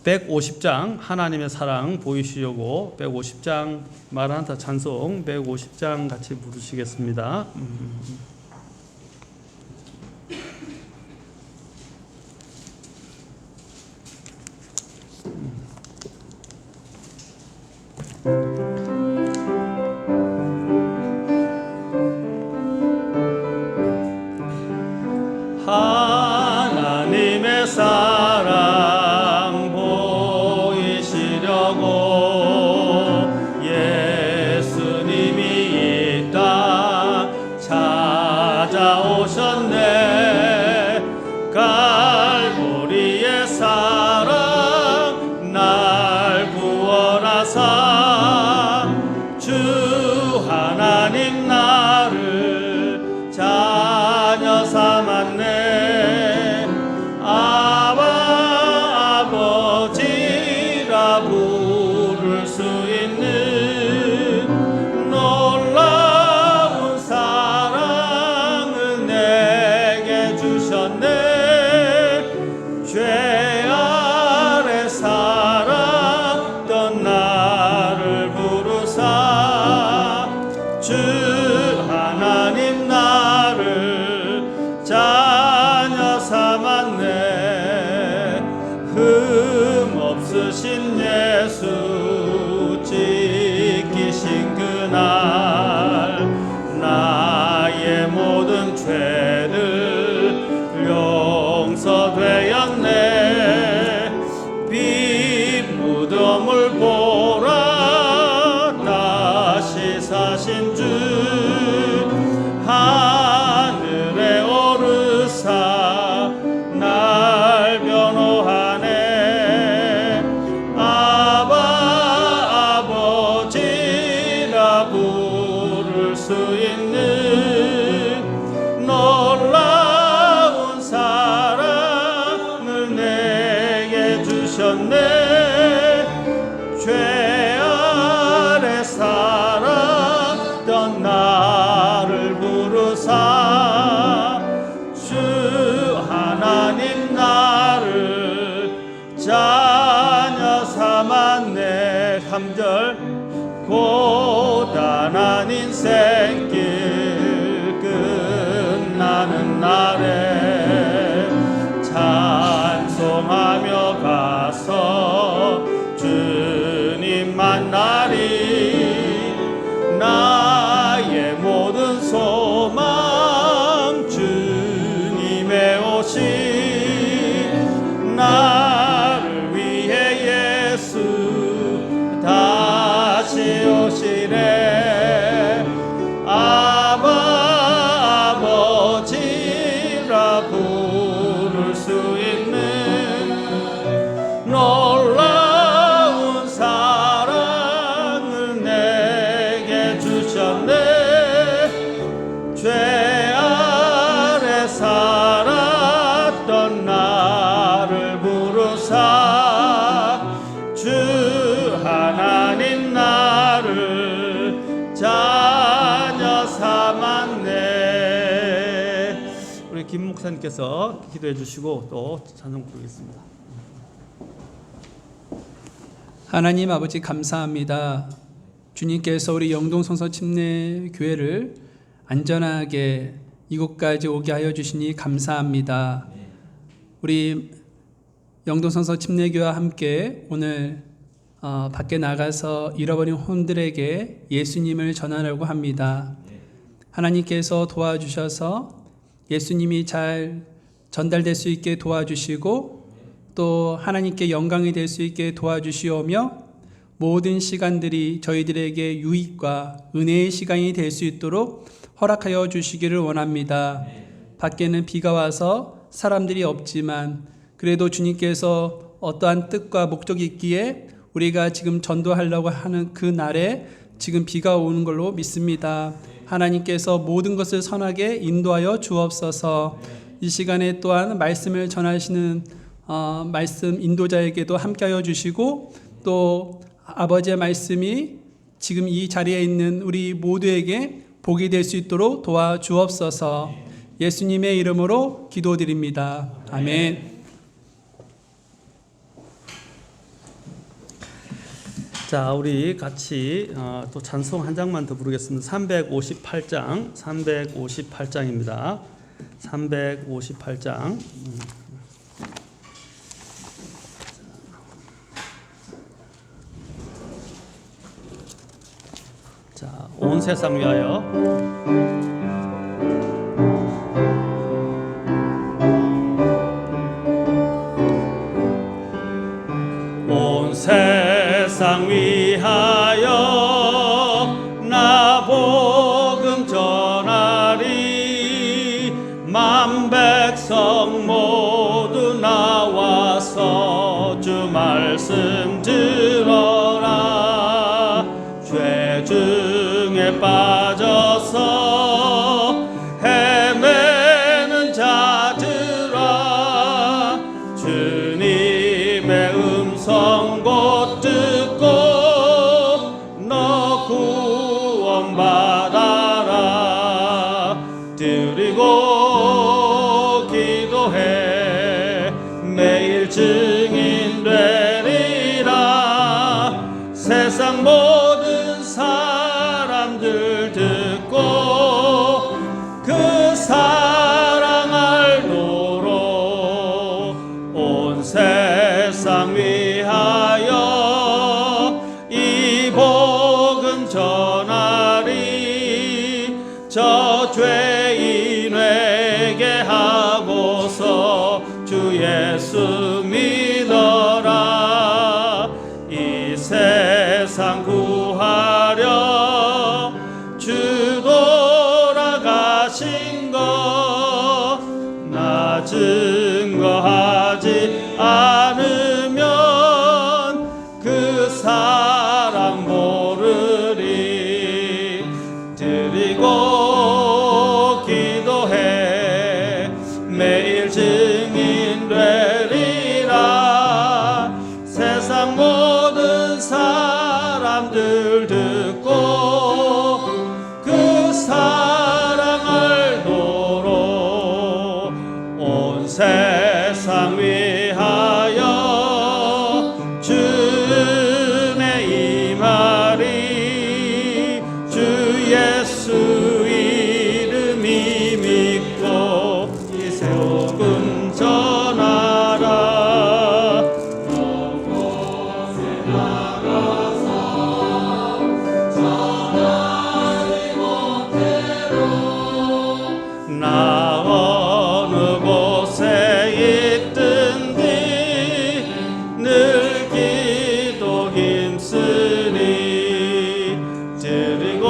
150장 하나님의 사랑 보이시려고 150장 마라나타 찬송 150장 같이 부르시겠습니다. 하나님의 사랑 보이시려고 예수님이 이 땅 찾아오셨네. 갈보리의 사랑 날 구원하사 주 하나님 나를 자녀 삼았네. 아버지라 부를 수 있는 놀라운 사랑을 내게 주셨네. 죄 아래 살았던 나를 부르사 주 하나님 나를 자녀 삼았네. 흠없으신 예수 지키신 그날 나의 모든 죄를 용서되었네. 빗무덤을 보라 다시 사신 주 하늘에 오르사 날 변호하네. 아버지라 부를 수 있는 놀라운 사랑을 내게 주셨네. 죄 아래 살았던 나를 부르사 주 하나님 나를 자녀 삼았네. 3절 고단한 인생길 끝나는 날에 찬송하며 가서 주님 만나리. 나의 모든 소망 주님의 오시 나를 위해 예수 다시 오시네. 아버지라 부를 수 있는 놀라운 사랑을 내게 주셨네. 죄 아래 살았던 나를 부르사 주 하나님 나를 자녀 삼았네. 우리 김 목사님께서 기도해 주시고 또 찬송 부르겠습니다. 하나님 아버지 감사합니다. 주님께서 우리 영동성서 침례교회를 안전하게 이곳까지 오게 하여 주시니 감사합니다. 우리 영동성서 침례교회와 함께 오늘 밖에 나가서 잃어버린 혼들에게 예수님을 전하려고 합니다. 하나님께서 도와주셔서 예수님이 잘 전달될 수 있게 도와주시고 또 하나님께 영광이 될 수 있게 도와주시오며 모든 시간들이 저희들에게 유익과 은혜의 시간이 될 수 있도록 허락하여 주시기를 원합니다. 밖에는 비가 와서 사람들이 없지만 그래도 주님께서 어떠한 뜻과 목적이 있기에 우리가 지금 전도하려고 하는 그 날에 지금 비가 오는 걸로 믿습니다. 하나님께서 모든 것을 선하게 인도하여 주옵소서. 이 시간에 또한 말씀을 전하시는 말씀 인도자에게도 함께하여 주시고 또 아버지의 말씀이 지금 이 자리에 있는 우리 모두에게 복이 될 수 있도록 도와주옵소서. 예수님의 이름으로 기도드립니다. 아멘. 자, 우리 같이 또 찬송 한 장만 더 부르겠습니다. 358장, 358장입니다. 358장. 자, 온 세상 위하여. 온 세상 위하여 나 복음 전하리. 만 백성 모두 나와서 주 말씀 들어라. 죄 중에 빠져서 헤매는 자들아, 주님의 음성 곧 듣고 너 구원받아라. 드리고 기도해 매일 증인 되리라. 세상 모든 사람들 듣고 그 사랑 알도록 온 세상 위하여 이 복음 전하리. 저 죄인에게 하고서 주 예수 믿어라. 이 세상 구하려 주 돌아가신 것 나 증거하지 않으면 그 사랑 모르리. 드리고 기도해 매일 증인 되리라. 세상 모든 사람들 듣고 그 사랑 알도록 온 세상 위하여 주의 임하리. 주 예수 이름이 믿고 이 복음 전하라. 곳곳에 나가서 전하리 못해로 나 어느 곳에 있든지 늘 기도 힘쓰니. 드리고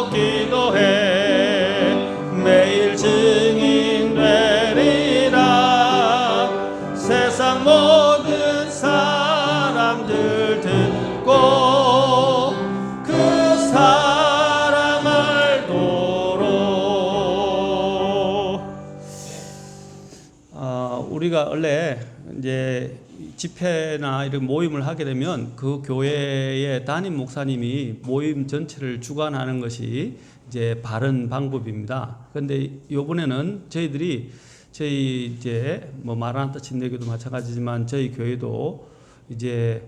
기도해 매일 증인 되리라. 세상 모든 사람들 듣고 그 사랑 알도록. 우리가 원래 이제 집회나 이런 모임을 하게 되면 그 교회의 담임 목사님이 모임 전체를 주관하는 것이 이제 바른 방법입니다. 그런데 이번에는 저희 이제 뭐 마라나타 침례교도 마찬가지지만 저희 교회도 이제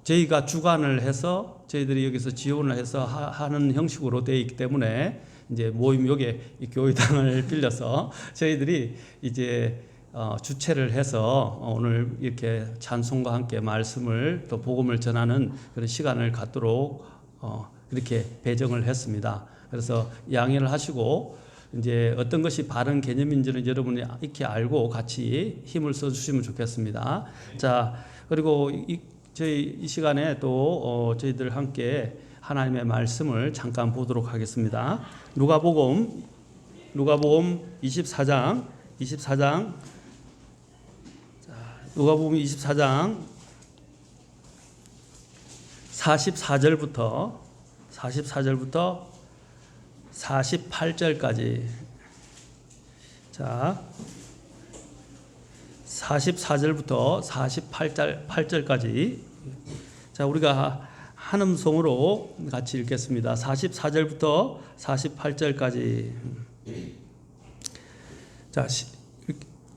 저희가 주관을 해서 저희들이 여기서 지원을 해서 하는 형식으로 되어 있기 때문에 이제 모임 여기에 이 교회당을 빌려서 저희들이 이제 주최를 해서 오늘 이렇게 찬송과 함께 말씀을 또 복음을 전하는 그런 시간을 갖도록 그렇게 배정을 했습니다. 그래서 양해를 하시고 이제 어떤 것이 바른 개념인지는 여러분이 이렇게 알고 같이 힘을 써 주시면 좋겠습니다. 자, 그리고 저희 이 시간에 또 저희들 함께 하나님의 말씀을 잠깐 보도록 하겠습니다. 누가복음 24장 누가복음 24장 44절부터 48절까지. 자, 44절부터 48절까지. 자, 우리가 한 음성으로 같이 읽겠습니다. 44절부터 48절까지. 자,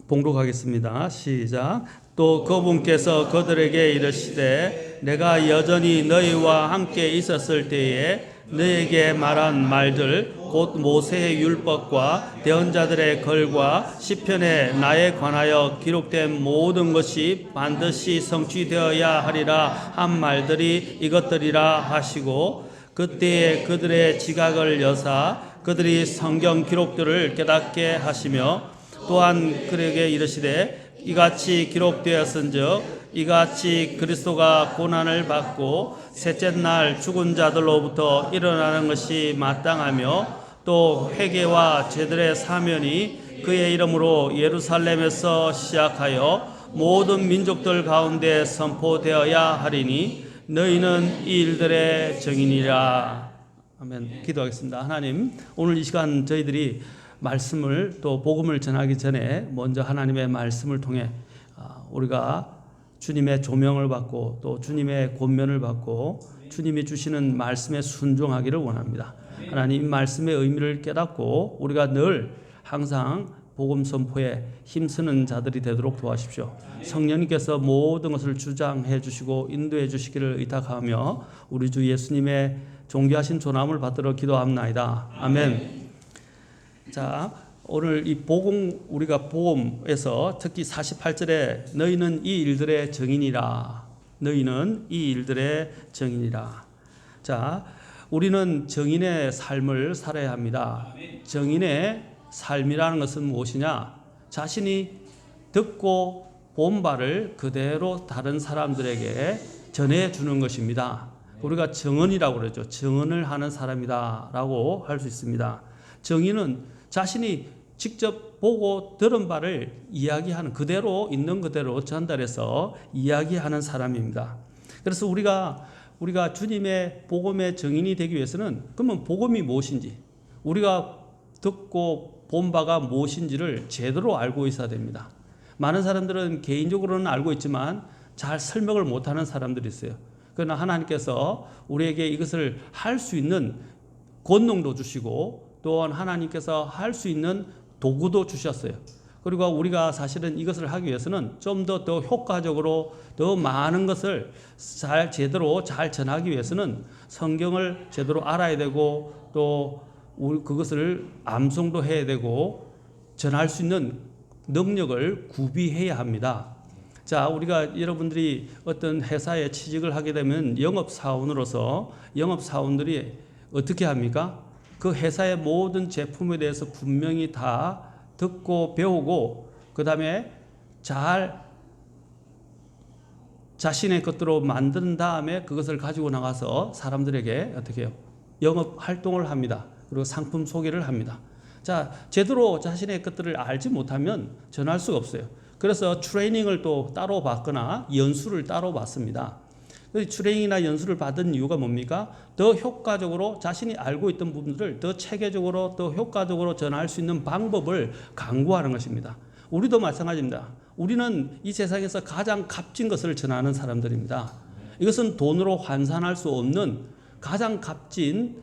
봉독하겠습니다. 시작. 또 그분께서 그들에게 이르시되 내가 여전히 너희와 함께 있었을 때에 너희에게 말한 말들 곧 모세의 율법과 대언자들의 글과 시편에 나에 관하여 기록된 모든 것이 반드시 성취되어야 하리라 한 말들이 이것들이라 하시고 그때에 그들의 지각을 여사 그들이 성경 기록들을 깨닫게 하시며 또한 그에게 이르시되 이같이 기록되었은즉 이같이 그리스도가 고난을 받고 셋째 날 죽은 자들로부터 일어나는 것이 마땅하며 또 회개와 제들의 사면이 그의 이름으로 예루살렘에서 시작하여 모든 민족들 가운데 선포되어야 하리니 너희는 이 일들의 증인이라. 아멘. 기도하겠습니다. 하나님, 오늘 이 시간 저희들이 말씀을 또 복음을 전하기 전에 먼저 하나님의 말씀을 통해 우리가 주님의 조명을 받고 또 주님의 권면을 받고 주님이 주시는 말씀에 순종하기를 원합니다. 하나님 말씀의 의미를 깨닫고 우리가 늘 항상 복음 선포에 힘쓰는 자들이 되도록 도와주십시오. 성령님께서 모든 것을 주장해 주시고 인도해 주시기를 의탁하며 우리 주 예수님의 존귀하신 조남을 받들어 기도합나이다. 아멘. 자, 오늘 이 복음, 우리가 복음에서 특히 48절에 너희는 이 일들의 증인이라. 너희는 이 일들의 증인이라. 자, 우리는 증인의 삶을 살아야 합니다. 증인의 삶이라는 것은 무엇이냐? 자신이 듣고 본 바를 그대로 다른 사람들에게 전해주는 것입니다. 우리가 증언이라고 그러죠. 증언을 하는 사람이다라고 할 수 있습니다. 증인은 자신이 직접 보고 들은 바를 이야기하는 그대로 있는 그대로 전달해서 이야기하는 사람입니다. 그래서 우리가 주님의 복음의 증인이 되기 위해서는 그러면 복음이 무엇인지 우리가 듣고 본 바가 무엇인지를 제대로 알고 있어야 됩니다. 많은 사람들은 개인적으로는 알고 있지만 잘 설명을 못하는 사람들이 있어요. 그러나 하나님께서 우리에게 이것을 할 수 있는 권능도 주시고 또한 하나님께서 할 수 있는 도구도 주셨어요. 그리고 우리가 사실은 이것을 하기 위해서는 좀 더 효과적으로 더 많은 것을 제대로 잘 전하기 위해서는 성경을 제대로 알아야 되고 또 그것을 암송도 해야 되고 전할 수 있는 능력을 구비해야 합니다. 자, 우리가 여러분들이 어떤 회사에 취직을 하게 되면 영업사원으로서 영업사원들이 어떻게 합니까? 그 회사의 모든 제품에 대해서 분명히 다 듣고 배우고 그 다음에 잘 자신의 것들로 만든 다음에 그것을 가지고 나가서 사람들에게 어떻게 해요? 영업 활동을 합니다. 그리고 상품 소개를 합니다. 자, 제대로 자신의 것들을 알지 못하면 전할 수가 없어요. 그래서 트레이닝을 또 따로 받거나 연수를 따로 받습니다. 트레이닝이나 연수를 받은 이유가 뭡니까? 더 효과적으로 자신이 알고 있던 부분들을 더 체계적으로 더 효과적으로 전할 수 있는 방법을 강구하는 것입니다. 우리도 마찬가지입니다. 우리는 이 세상에서 가장 값진 것을 전하는 사람들입니다. 이것은 돈으로 환산할 수 없는 가장 값진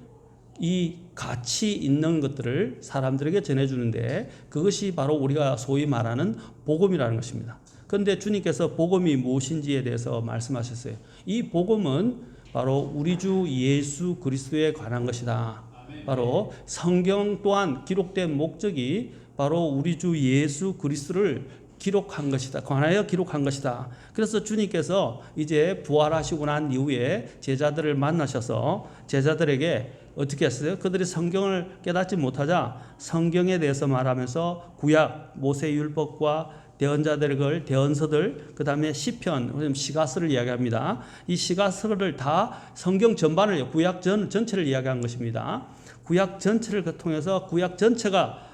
이 가치 있는 것들을 사람들에게 전해주는데 그것이 바로 우리가 소위 말하는 복음이라는 것입니다. 그런데 주님께서 복음이 무엇인지에 대해서 말씀하셨어요. 이 복음은 바로 우리 주 예수 그리스도에 관한 것이다. 바로 성경 또한 기록된 목적이 바로 우리 주 예수 그리스도를 기록한 것이다. 관하여 기록한 것이다. 그래서 주님께서 이제 부활하시고 난 이후에 제자들을 만나셔서 제자들에게 어떻게 했어요? 그들이 성경을 깨닫지 못하자 성경에 대해서 말하면서 구약 모세 율법과 대언자들의 글, 대언서들, 그 다음에 시편, 시가서를 이야기합니다. 이 시가서를 다 성경 전반을 구약 전체를 이야기한 것입니다. 구약 전체를 통해서 구약 전체가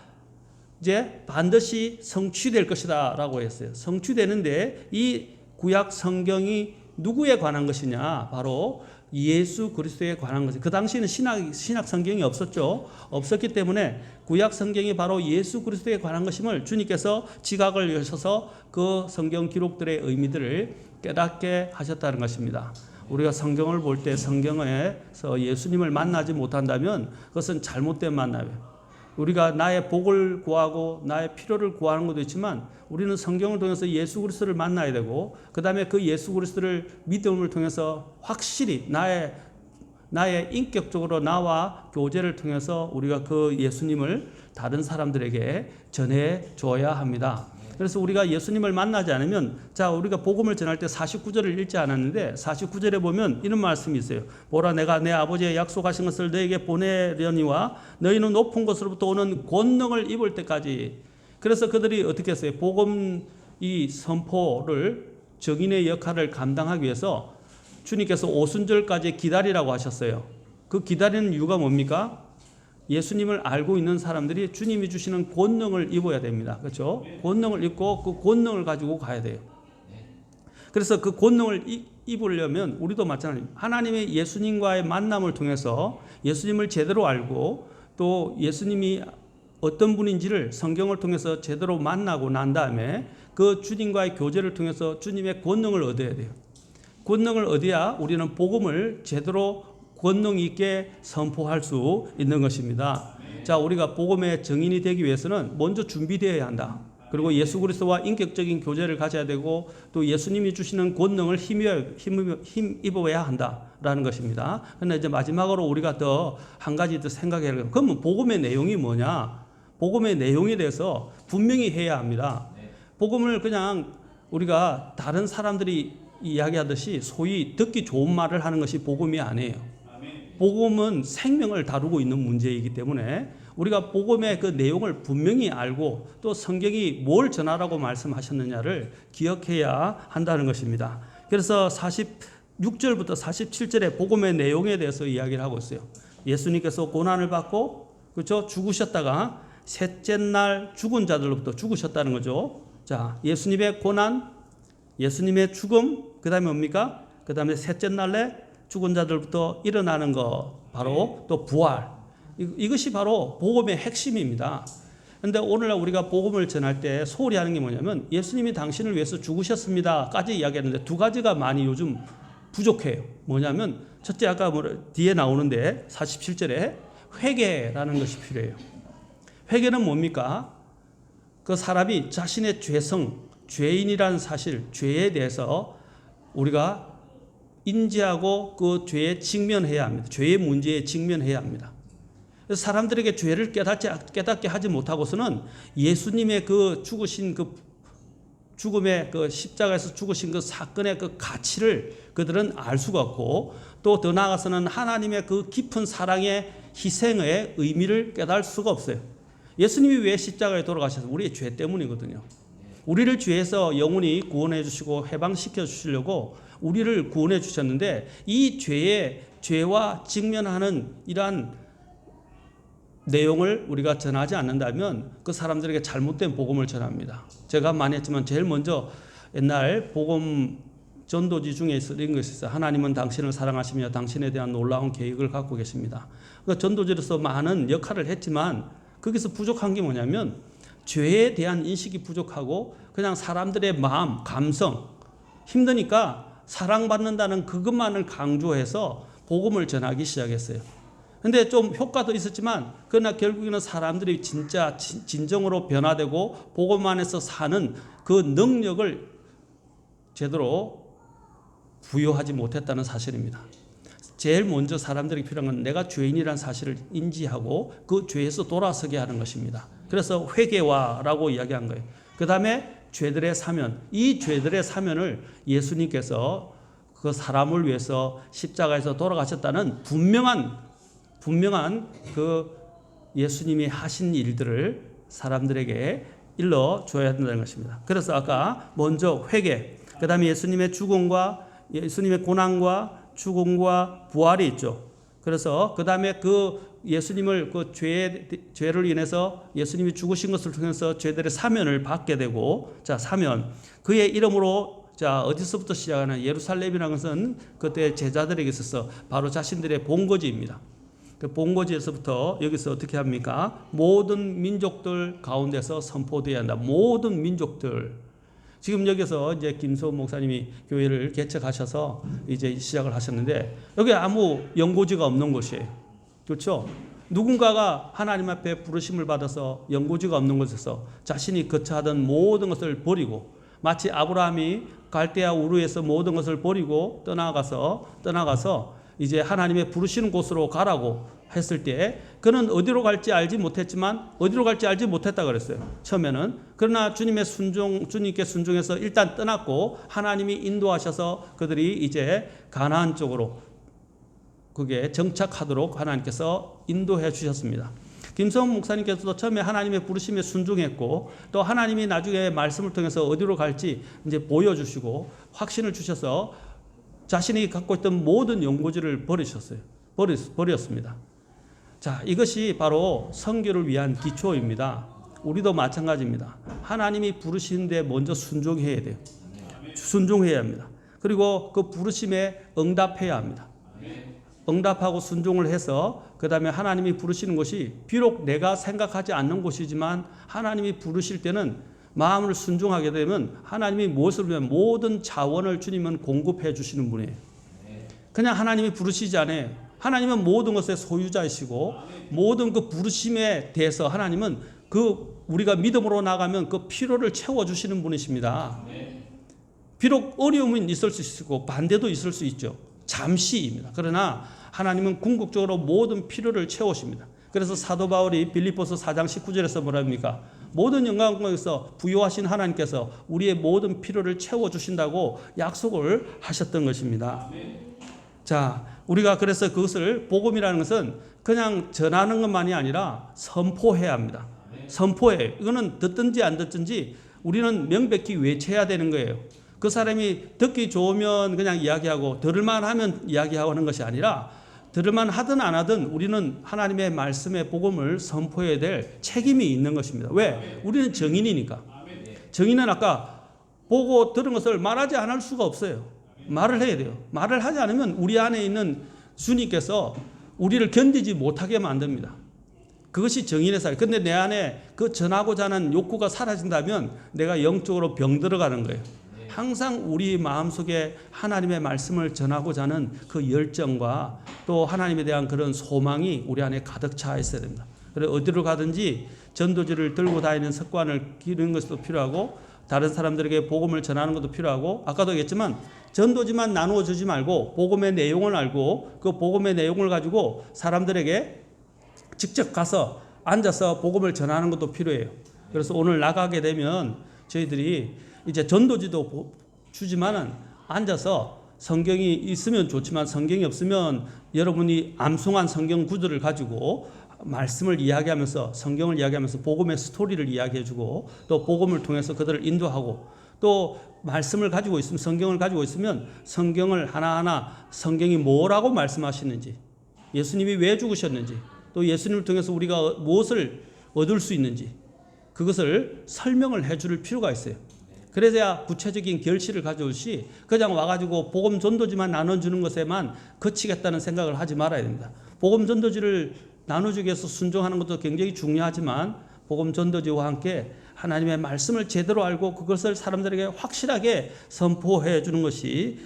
이제 반드시 성취될 것이다라고 했어요. 성취되는데 이 구약 성경이 누구에 관한 것이냐? 바로 예수 그리스도에 관한 것이. 그 당시에는 신약 성경이 없었죠. 없었기 때문에 구약 성경이 바로 예수 그리스도에 관한 것임을 주님께서 지각을 여셔서 그 성경 기록들의 의미들을 깨닫게 하셨다는 것입니다. 우리가 성경을 볼 때 성경에서 예수님을 만나지 못한다면 그것은 잘못된 만남이에요. 우리가 나의 복을 구하고 나의 필요를 구하는 것도 있지만 우리는 성경을 통해서 예수 그리스도를 만나야 되고 그 다음에 그 예수 그리스도를 믿음을 통해서 확실히 나의 인격적으로 나와 교제를 통해서 우리가 그 예수님을 다른 사람들에게 전해 줘야 합니다. 그래서 우리가 예수님을 만나지 않으면 자 우리가 복음을 전할 때 49절을 읽지 않았는데 49절에 보면 이런 말씀이 있어요. 보라 내가 내 아버지의 약속하신 것을 너에게 보내려니와 너희는 높은 곳으로부터 오는 권능을 입을 때까지. 그래서 그들이 어떻게 했어요? 복음 이 선포를 증인의 역할을 감당하기 위해서 주님께서 오순절까지 기다리라고 하셨어요. 그 기다리는 이유가 뭡니까? 예수님을 알고 있는 사람들이 주님이 주시는 권능을 입어야 됩니다. 그렇죠? 권능을 입고 그 권능을 가지고 가야 돼요. 그래서 그 권능을 입으려면 우리도 마찬가지입니다. 하나님의 예수님과의 만남을 통해서 예수님을 제대로 알고 또 예수님이 어떤 분인지를 성경을 통해서 제대로 만나고 난 다음에 그 주님과의 교제를 통해서 주님의 권능을 얻어야 돼요. 권능을 얻어야 우리는 복음을 제대로 권능 있게 선포할 수 있는 것입니다. 자, 우리가 복음의 증인이 되기 위해서는 먼저 준비되어야 한다. 그리고 예수 그리스도와 인격적인 교제를 가져야 되고 또 예수님이 주시는 권능을 힘입어야 한다라는 것입니다. 그런데 이제 마지막으로 우리가 더 한 가지 더 생각해야 돼요. 그러면 복음의 내용이 뭐냐? 복음의 내용에 대해서 분명히 해야 합니다. 복음을 그냥 우리가 다른 사람들이 이야기하듯이 소위 듣기 좋은 말을 하는 것이 복음이 아니에요. 복음은 생명을 다루고 있는 문제이기 때문에 우리가 복음의 그 내용을 분명히 알고 또 성경이 뭘 전하라고 말씀하셨느냐를 기억해야 한다는 것입니다. 그래서 46절부터 47절에 복음의 내용에 대해서 이야기를 하고 있어요. 예수님께서 고난을 받고 그렇죠? 죽으셨다가 셋째 날 죽은 자들로부터 죽으셨다는 거죠. 자, 예수님의 고난, 예수님의 죽음, 그 다음에 뭡니까? 그 다음에 셋째 날에 죽은 자들부터 일어나는 것, 바로 또 부활. 이것이 바로 복음의 핵심입니다. 그런데 오늘날 우리가 복음을 전할 때 소홀히 하는 게 뭐냐면 예수님이 당신을 위해서 죽으셨습니다까지 이야기했는데 두 가지가 많이 요즘 부족해요. 뭐냐면 첫째 아까 뒤에 나오는데 47절에 회개라는 것이 필요해요. 회개는 뭡니까? 그 사람이 자신의 죄인이라는 사실, 죄에 대해서 우리가 인지하고 그 죄에 직면해야 합니다. 죄의 문제에 직면해야 합니다. 그래서 사람들에게 죄를 깨닫게 하지 못하고서는 예수님의 그 죽으신 그 죽음의 그 십자가에서 죽으신 그 사건의 그 가치를 그들은 알 수가 없고 또 더 나아가서는 하나님의 그 깊은 사랑의 희생의 의미를 깨달을 수가 없어요. 예수님이 왜 십자가에 돌아가셔서 우리의 죄 때문이거든요. 우리를 죄에서 영원히 구원해 주시고 해방시켜 주시려고 우리를 구원해 주셨는데 이 죄와 직면하는 이러한 내용을 우리가 전하지 않는다면 그 사람들에게 잘못된 복음을 전합니다. 제가 많이 했지만 제일 먼저 옛날 복음 전도지 중에 이런 것이 있어요. 하나님은 당신을 사랑하시며 당신에 대한 놀라운 계획을 갖고 계십니다. 그 전도지로서 많은 역할을 했지만 거기서 부족한 게 뭐냐면 죄에 대한 인식이 부족하고 그냥 사람들의 마음, 감성, 힘드니까 사랑받는다는 그것만을 강조해서 복음을 전하기 시작했어요. 근데 좀 효과도 있었지만 그러나 결국에는 사람들이 진짜 진정으로 변화되고 복음 안에서 사는 그 능력을 제대로 부여하지 못했다는 사실입니다. 제일 먼저 사람들이 필요한 건 내가 죄인이라는 사실을 인지하고 그 죄에서 돌아서게 하는 것입니다. 그래서 회개와라고 이야기한 거예요. 그 다음에 죄들의 사면, 이 죄들의 사면을 예수님께서 그 사람을 위해서 십자가에서 돌아가셨다는 분명한 그 예수님이 하신 일들을 사람들에게 일러줘야 된다는 것입니다. 그래서 아까 먼저 회개, 그 다음에 예수님의 죽음과 예수님의 고난과 죽음과 부활이 있죠. 그래서 그 다음에 그 예수님을 그 죄를 인해서 예수님이 죽으신 것을 통해서 죄들의 사면을 받게 되고, 자, 사면. 그의 이름으로, 자, 어디서부터 시작하는 예루살렘이라는 것은 그때 제자들에게 있어서 바로 자신들의 본거지입니다. 그 본거지에서부터 여기서 어떻게 합니까? 모든 민족들 가운데서 선포되어야 한다. 모든 민족들. 지금 여기서 이제 김소원 목사님이 교회를 개척하셔서 이제 시작을 하셨는데 여기 아무 연고지가 없는 곳이에요. 그렇죠? 누군가가 하나님 앞에 부르심을 받아서 연고지가 없는 곳에서 자신이 거처하던 모든 것을 버리고 마치 아브라함이 갈대아 우르에서 모든 것을 버리고 떠나가서 이제 하나님의 부르시는 곳으로 가라고 했을 때 그는 어디로 갈지 알지 못했지만 어디로 갈지 알지 못했다 그랬어요. 처음에는. 그러나 주님께 순종해서 일단 떠났고 하나님이 인도하셔서 그들이 이제 가나안 쪽으로 그게 정착하도록 하나님께서 인도해 주셨습니다. 김성훈 목사님께서도 처음에 하나님의 부르심에 순종했고 또 하나님이 나중에 말씀을 통해서 어디로 갈지 이제 보여주시고 확신을 주셔서 자신이 갖고 있던 모든 연고지를 버렸습니다. 자, 이것이 바로 선교를 위한 기초입니다. 우리도 마찬가지입니다. 하나님이 부르시는데 먼저 순종해야 돼요. 순종해야 합니다. 그리고 그 부르심에 응답해야 합니다. 응답하고 순종을 해서 그 다음에 하나님이 부르시는 것이 비록 내가 생각하지 않는 곳이지만 하나님이 부르실 때는 마음을 순종하게 되면 하나님이 무엇을 위한 모든 자원을 주님은 공급해 주시는 분이에요. 그냥 하나님이 부르시지 않아요. 하나님은 모든 것의 소유자이시고 모든 그 부르심에 대해서 하나님은 우리가 믿음으로 나가면 그 필요를 채워주시는 분이십니다. 비록 어려움은 있을 수 있고 반대도 있을 수 있죠. 잠시입니다. 그러나 하나님은 궁극적으로 모든 필요를 채우십니다. 그래서 사도 바울이 빌립보서 4장 19절에서 뭐라 합니까? 모든 영광에서 부요하신 하나님께서 우리의 모든 필요를 채워주신다고 약속을 하셨던 것입니다. 자, 우리가 그래서 그것을 복음이라는 것은 그냥 전하는 것만이 아니라 선포해야 합니다. 선포해. 이거는 듣든지 안 듣든지 우리는 명백히 외쳐야 되는 거예요. 그 사람이 듣기 좋으면 그냥 이야기하고 들을만 하면 이야기하고 하는 것이 아니라 들을만 하든 안 하든 우리는 하나님의 말씀의 복음을 선포해야 될 책임이 있는 것입니다. 왜? 우리는 정인이니까. 정인은 아까 보고 들은 것을 말하지 않을 수가 없어요. 말을 해야 돼요. 말을 하지 않으면 우리 안에 있는 주님께서 우리를 견디지 못하게 만듭니다. 그것이 정인의 살. 근데 내 안에 그 전하고자 하는 욕구가 사라진다면 내가 영적으로 병들어가는 거예요. 항상 우리 마음속에 하나님의 말씀을 전하고자 하는 그 열정과 또 하나님에 대한 그런 소망이 우리 안에 가득 차 있어야 됩니다. 그래서 어디로 가든지 전도지를 들고 다니는 습관을 기르는 것도 필요하고 다른 사람들에게 복음을 전하는 것도 필요하고 아까도 얘기했지만 전도지만 나누어 주지 말고 복음의 내용을 알고 그 복음의 내용을 가지고 사람들에게 직접 가서 앉아서 복음을 전하는 것도 필요해요. 그래서 오늘 나가게 되면 저희들이 이제 전도지도 주지만은 앉아서 성경이 있으면 좋지만 성경이 없으면 여러분이 암송한 성경 구절을 가지고 말씀을 이야기하면서 성경을 이야기하면서 복음의 스토리를 이야기해주고 또 복음을 통해서 그들을 인도하고 또 말씀을 가지고 있으면 성경을 가지고 있으면 성경을 하나하나 성경이 뭐라고 말씀하시는지 예수님이 왜 죽으셨는지 또 예수님을 통해서 우리가 무엇을 얻을 수 있는지 그것을 설명을 해줄 필요가 있어요. 그래야 구체적인 결실을 가져올 시 그냥 와가지고 복음 전도지만 나눠주는 것에만 그치겠다는 생각을 하지 말아야 됩니다. 복음 전도지를 나눠주기 위해서 순종하는 것도 굉장히 중요하지만 복음 전도지와 함께 하나님의 말씀을 제대로 알고 그것을 사람들에게 확실하게 선포해 주는 것이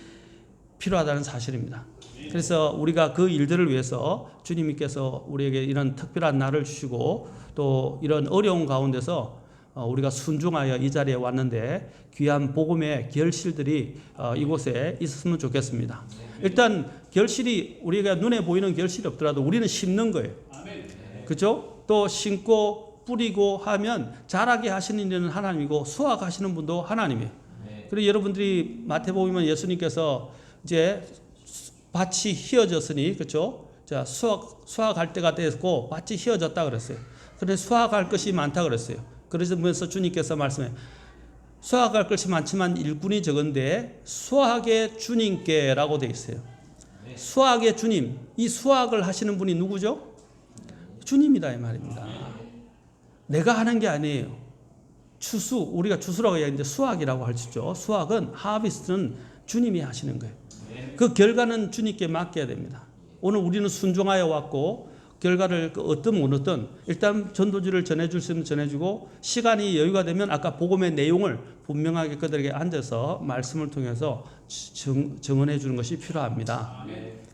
필요하다는 사실입니다. 그래서 우리가 그 일들을 위해서 주님께서 우리에게 이런 특별한 날을 주시고 또 이런 어려운 가운데서 우리가 순종하여 이 자리에 왔는데 귀한 복음의 결실들이 이곳에 있었으면 좋겠습니다. 일단 결실이 우리가 눈에 보이는 결실이 없더라도 우리는 심는 거예요. 그렇죠? 또 심고 뿌리고 하면 자라게 하시는 이는 하나님이고 수확하시는 분도 하나님이에요. 그리고 여러분들이 마태복음에 예수님께서 이제 밭이 휘어졌으니 그렇죠? 자, 수확할 때가 됐고 밭이 휘어졌다 그랬어요. 그런데 수확할 것이 많다 그랬어요. 그래서 주님께서 말씀해 수확할 것이 많지만 일꾼이 적은데 수확의 주님께라고 되어 있어요. 수확의 주님, 이 수확을 하시는 분이 누구죠? 주님이다 이 말입니다. 내가 하는 게 아니에요. 추수, 우리가 추수라고 얘기하는데 수확이라고 할 수 있죠. 수확은 하비스트는 주님이 하시는 거예요. 그 결과는 주님께 맡겨야 됩니다. 오늘 우리는 순종하여 왔고 결과를 어떤 일단 전도지를 전해줄 수 있으면 전해주고 시간이 여유가 되면 아까 복음의 내용을 분명하게 그들에게 앉아서 말씀을 통해서 증언해 주는 것이 필요합니다.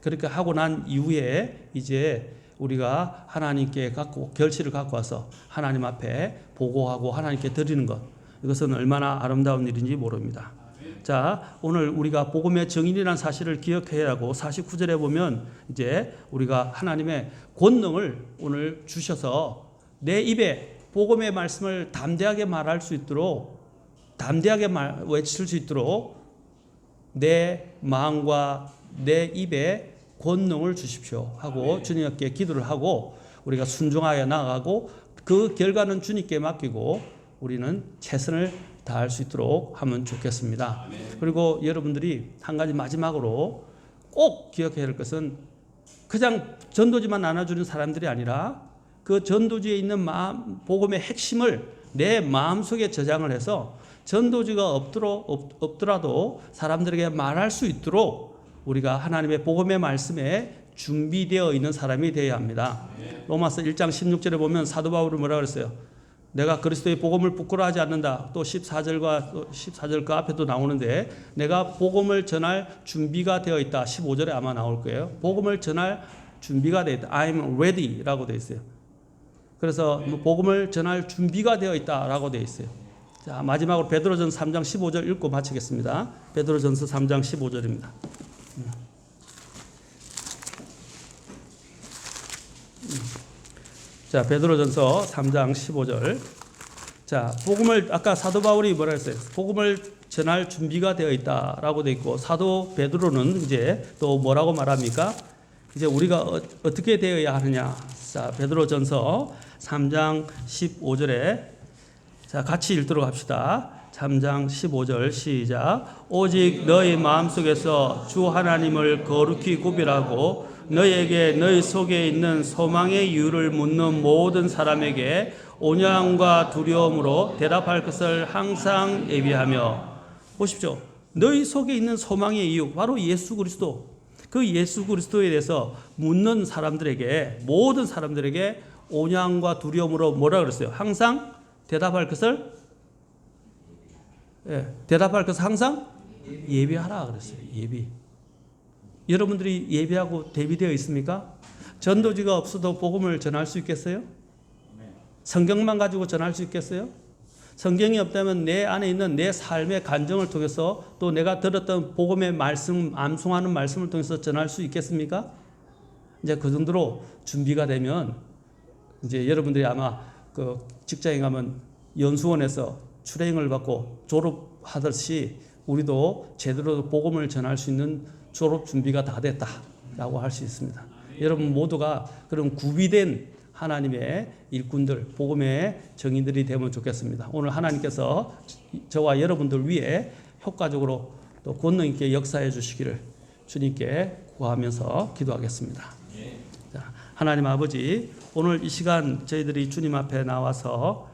그렇게 하고 난 이후에 이제 우리가 하나님께 결실을 갖고 와서 하나님 앞에 보고하고 하나님께 드리는 것, 이것은 얼마나 아름다운 일인지 모릅니다. 자, 오늘 우리가 복음의 증인이라는 사실을 기억해야 하고 49절에 보면 이제 우리가 하나님의 권능을 오늘 주셔서 내 입에 복음의 말씀을 담대하게 말할 수 있도록, 담대하게 외칠 수 있도록 내 마음과 내 입에 권능을 주십시오 하고 주님께 기도를 하고 우리가 순종하여 나아가고 그 결과는 주님께 맡기고 우리는 최선을 다할 수 있도록 하면 좋겠습니다. 그리고 여러분들이 한 가지 마지막으로 꼭 기억해야 할 것은 그냥 전도지만 나눠주는 사람들이 아니라 그 전도지에 있는 복음의 핵심을 내 마음속에 저장을 해서 전도지가 없더라도 사람들에게 말할 수 있도록 우리가 하나님의 복음의 말씀에 준비되어 있는 사람이 되어야 합니다. 로마서 1장 16절에 보면 사도 바울은 뭐라 그랬어요? 내가 그리스도의 복음을 부끄러워하지 않는다. 또 14절 그 앞에도 나오는데 내가 복음을 전할 준비가 되어 있다. 15절에 아마 나올 거예요. 복음을 전할 준비가 되어 있다. I'm ready라고 되어 있어요. 그래서 복음을 전할 준비가 되어 있다라고 되어 있어요. 자, 마지막으로 베드로전서 3장 15절 읽고 마치겠습니다. 베드로전서 3장 15절입니다. 자, 베드로전서 3장 15절. 자, 복음을 아까 사도 바울이 뭐라 했어요? 복음을 전할 준비가 되어 있다라고 되어 있고 사도 베드로는 이제 또 뭐라고 말합니까? 이제 우리가 어떻게 되어야 하느냐? 자, 베드로전서 3장 15절에 자, 같이 읽도록 합시다. 3장 15절 시작. 오직 너희 마음속에서 주 하나님을 거룩히 구별하고 너희에게 너희 속에 있는 소망의 이유를 묻는 모든 사람에게 온유함과 두려움으로 대답할 것을 항상 예비하며. 보십시오. 너희 속에 있는 소망의 이유 바로 예수 그리스도. 그 예수 그리스도에 대해서 묻는 사람들에게, 모든 사람들에게 온유함과 두려움으로 뭐라 그랬어요? 항상 대답할 것을 대답할 것을 항상 예비하라 그랬어요. 예비. 여러분들이 예비하고 대비되어 있습니까? 전도지가 없어도 복음을 전할 수 있겠어요? 성경만 가지고 전할 수 있겠어요? 성경이 없다면 내 안에 있는 내 삶의 간증을 통해서 또 내가 들었던 복음의 말씀, 암송하는 말씀을 통해서 전할 수 있겠습니까? 이제 그 정도로 준비가 되면 이제 여러분들이 아마 그 직장에 가면 연수원에서 트레이닝을 받고 졸업하듯이 우리도 제대로 복음을 전할 수 있는 졸업 준비가 다 됐다라고 할 수 있습니다. 여러분 모두가 그런 구비된 하나님의 일꾼들, 복음의 정인들이 되면 좋겠습니다. 오늘 하나님께서 저와 여러분들 위해 효과적으로 또 권능 있게 역사해 주시기를 주님께 구하면서 기도하겠습니다. 자, 하나님 아버지, 오늘 이 시간 저희들이 주님 앞에 나와서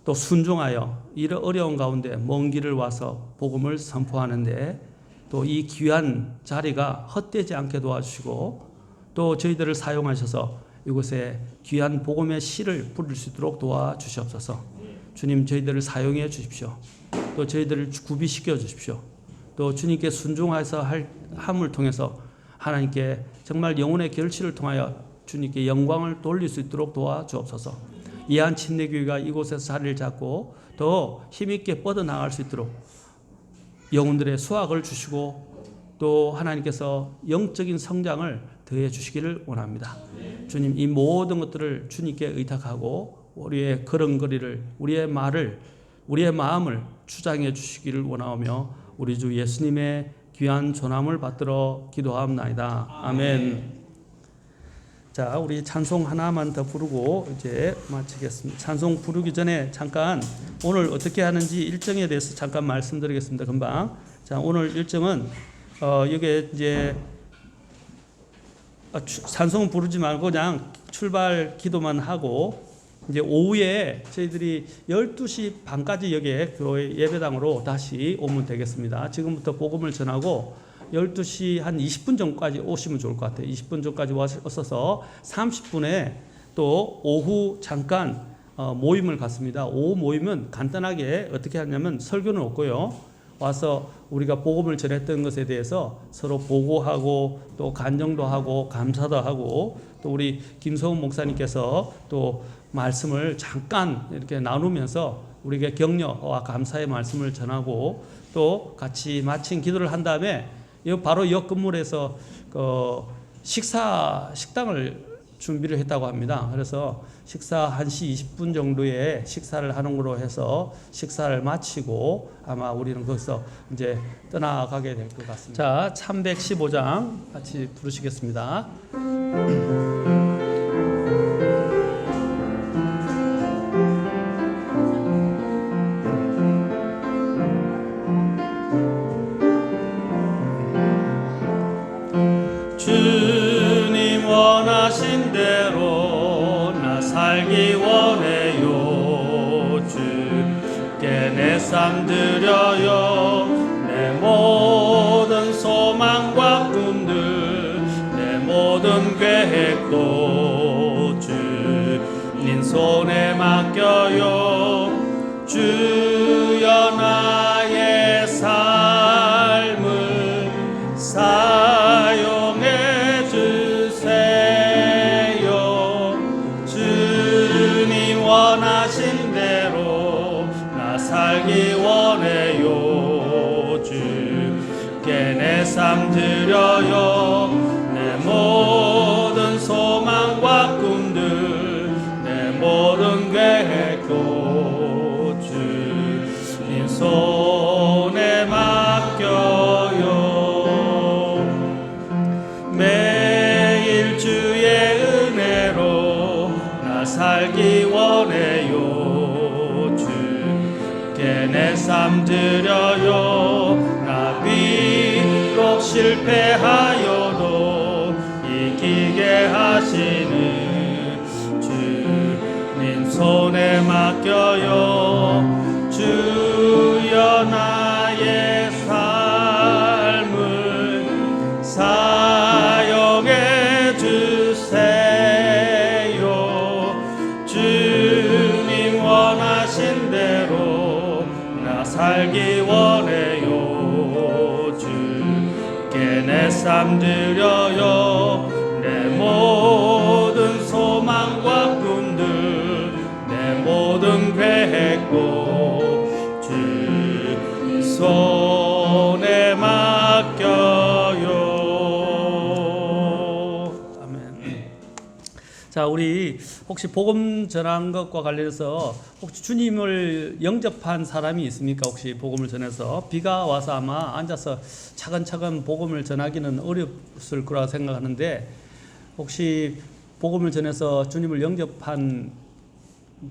또 순종하여 이런 어려운 가운데 먼 길을 와서 복음을 선포하는데 또 이 귀한 자리가 헛되지 않게 도와주시고 또 저희들을 사용하셔서 이곳에 귀한 복음의 씨를 뿌릴 수 있도록 도와주시옵소서. 주님, 저희들을 사용해 주십시오. 또 저희들을 구비시켜 주십시오. 또 주님께 순종해서 함을 통해서 하나님께 정말 영혼의 결실을 통하여 주님께 영광을 돌릴 수 있도록 도와주옵소서. 이한 침례교회가 이곳에서 자리를 잡고 더 힘있게 뻗어나갈 수 있도록 영혼들의 수확을 주시고 또 하나님께서 영적인 성장을 더해 주시기를 원합니다. 주님, 이 모든 것들을 주님께 의탁하고 우리의 걸음걸이를, 우리의 말을, 우리의 마음을 주장해 주시기를 원하오며 우리 주 예수님의 귀한 존함을 받들어 기도하옵나이다. 아멘. 자, 우리 찬송 하나만 더 부르고 이제 마치겠습니다. 찬송 부르기 전에 잠깐 오늘 어떻게 하는지 일정에 대해서 잠깐 말씀드리겠습니다. 금방. 자, 오늘 일정은 여기 이제 찬송 부르지 말고 그냥 출발 기도만 하고 이제 오후에 저희들이 12시 반까지 여기에 교회 예배당으로 다시 오면 되겠습니다. 지금부터 복음을 전하고 12시 한 20분 전까지 오시면 좋을 것 같아요. 20분 전까지 왔어서 30분에 또 오후 잠깐 모임을 갖습니다. 오후 모임은 간단하게 어떻게 하냐면 설교는 없고요. 와서 우리가 복음을 전했던 것에 대해서 서로 보고하고 또 간증도 하고 감사도 하고 또 우리 김성훈 목사님께서 또 말씀을 잠깐 이렇게 나누면서 우리에게 격려와 감사의 말씀을 전하고 또 같이 마친 기도를 한 다음에 바로 옆 건물에서 식당을 준비를 했다고 합니다. 그래서 식사 1시 20분 정도에 식사를 하는 걸로 해서 식사를 마치고 아마 우리는 거기서 이제 떠나가게 될 것 같습니다. 자, 315장 같이 부르시겠습니다. 주님 원하신 대로 나 살기 원해요. 주께 내 삶 드려요. 내 모든 소망과 꿈들 내 모든 계획도 주님 손에 맡겨요. 주여 나의 삶을 사용해 주세요. 주님 원하신 대로 나 살기 원해요. 주께 내 삶 드려요. 내 모든 소망과 꿈들 내 모든 계획도 주님 손에 맡겨요. 매일 주의 은혜로 나 살기 원해요. 주께 내 삶 드려요. 나 비록 실패하여도 이기게 하시는 주님 손에 맡겨요. 주여 나의 삶을 사용해 주세요. 주님 원하신 대로 나 살기 원해요. 주께 내 삶 드려요. 내 모든 소망과 꿈들 내 모든 계획도 주 손에 맡겨요. 아멘. 자, 우리 혹시 복음 전한 것과 관련해서 혹시 주님을 영접한 사람이 있습니까? 혹시 복음을 전해서 비가 와서 아마 앉아서 차근차근 복음을 전하기는 어렵을 거라 생각하는데 혹시 복음을 전해서 주님을 영접한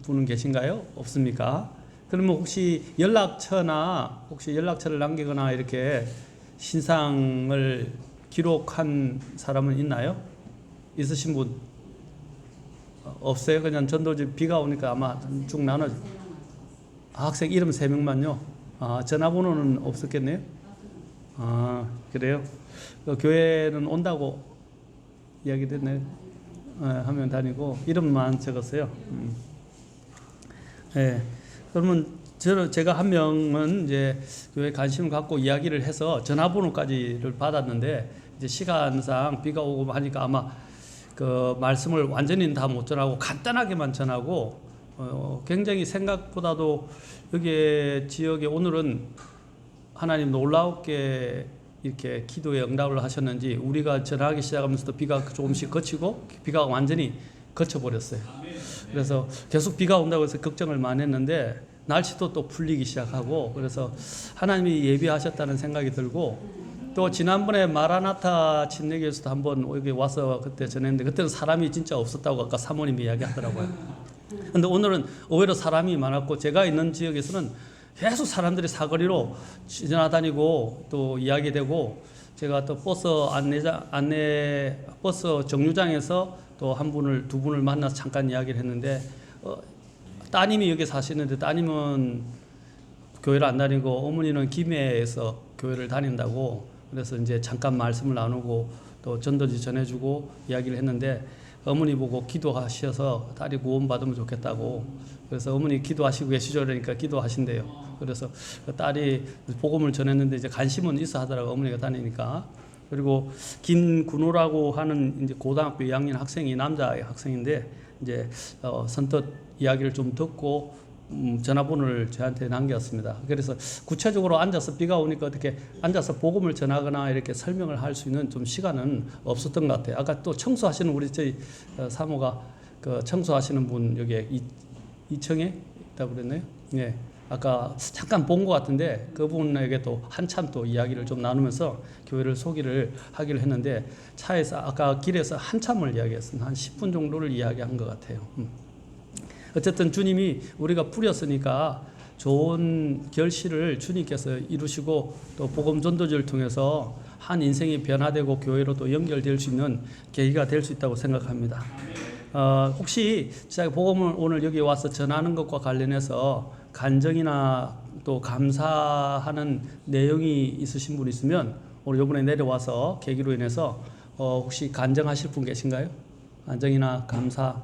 분은 계신가요? 없습니까? 그러면 혹시 연락처를 남기거나 이렇게 신상을 기록한 사람은 있나요? 있으신 분? 없어요? 그냥 전도지 비가 오니까 아마 쭉 나눠. 학생 이름 3명만요? 전화번호는 없었겠네요? 그래요? 교회는 온다고 이야기 됐네요. 하면 다니고 이름만 적었어요. 네. 그러면 제가 한 명은 이제 교회 관심을 갖고 이야기를 해서 전화번호까지를 받았는데 이제 시간상 비가 오고 하니까 아마 그 말씀을 완전히 다 못 전하고 간단하게만 전하고 굉장히 생각보다도 여기 지역에 오늘은 하나님 놀랍게 이렇게 기도에 응답을 하셨는지 우리가 전하기 시작하면서도 비가 조금씩 그치고 비가 완전히 그쳐버렸어요. 그래서 계속 비가 온다고 해서 걱정을 많이 했는데 날씨도 또 풀리기 시작하고 그래서 하나님이 예비하셨다는 생각이 들고 또 지난번에 마라나타 침례교에서도 한번 여기 와서 그때 전했는데 그때는 사람이 진짜 없었다고 아까 사모님이 이야기하더라고요. 근데 오늘은 의외로 사람이 많았고 제가 있는 지역에서는 계속 사람들이 사거리로 지나다니고 또 이야기되고 제가 또 버스 버스 정류장에서 또 두 분을 만나서 잠깐 이야기를 했는데 따님이 여기 사시는데 따님은 교회를 안 다니고 어머니는 김해에서 교회를 다닌다고 그래서 이제 잠깐 말씀을 나누고 또 전도지 전해주고 이야기를 했는데 어머니 보고 기도하셔서 딸이 구원받으면 좋겠다고. 그래서 어머니 기도하시고 계시죠? 그러니까 기도하신대요. 그래서 그 딸이 복음을 전했는데 이제 관심은 있어 하더라고, 어머니가 다니니까. 그리고 김군호라고 하는 이제 고등학교 2학년 학생이 남자 학생인데 이제 선뜻 이야기를 좀 듣고 전화번호를 저한테 남겼습니다. 그래서 구체적으로 앉아서 비가 오니까 어떻게 앉아서 복음을 전하거나 이렇게 설명을 할 수 있는 좀 시간은 없었던 것 같아요. 아까 또 청소하시는 우리 저희 사모가 그 청소하시는 분 여기 2층에 있다고 그랬나요? 예. 아까 잠깐 본 것 같은데 그분에게 또 한참 또 이야기를 좀 나누면서 교회를 소개를 하기로 했는데 차에서 아까 길에서 한참을 이야기했습니다. 한 10분 정도를 이야기한 것 같아요. 어쨌든 주님이 우리가 뿌렸으니까 좋은 결실을 주님께서 이루시고 또 복음 전도지를 통해서 한 인생이 변화되고 교회로 또 연결될 수 있는 계기가 될 수 있다고 생각합니다. 혹시 제가 복음을 오늘 여기 와서 전하는 것과 관련해서 간증이나 또 감사하는 내용이 있으신 분 있으면 오늘 이번에 내려와서 계기로 인해서 혹시 간증하실 분 계신가요? 간증이나 감사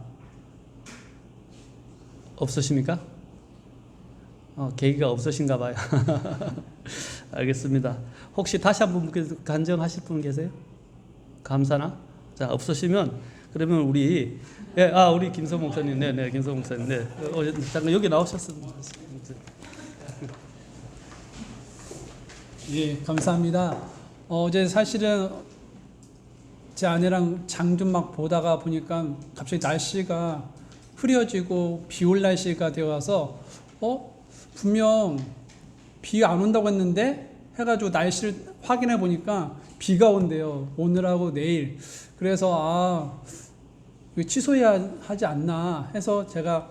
없으십니까? 계기가 없으신가 봐요. 알겠습니다. 혹시 다시 한번 간증하실 분 계세요? 감사나? 자, 없으시면 그러면 우리 우리 김성 목사님, 네, 김성 목사님, 네, 잠깐 여기 나오셨습니다. 예, 감사합니다. 어제 사실은 제 아내랑 장 좀 막 보다가 보니까 갑자기 날씨가 흐려지고 비 올 날씨가 되어서 분명 비 안 온다고 했는데 해가지고 날씨를 확인해 보니까 비가 온대요. 오늘하고 내일. 그래서 이거 취소해야 하지 않나 해서 제가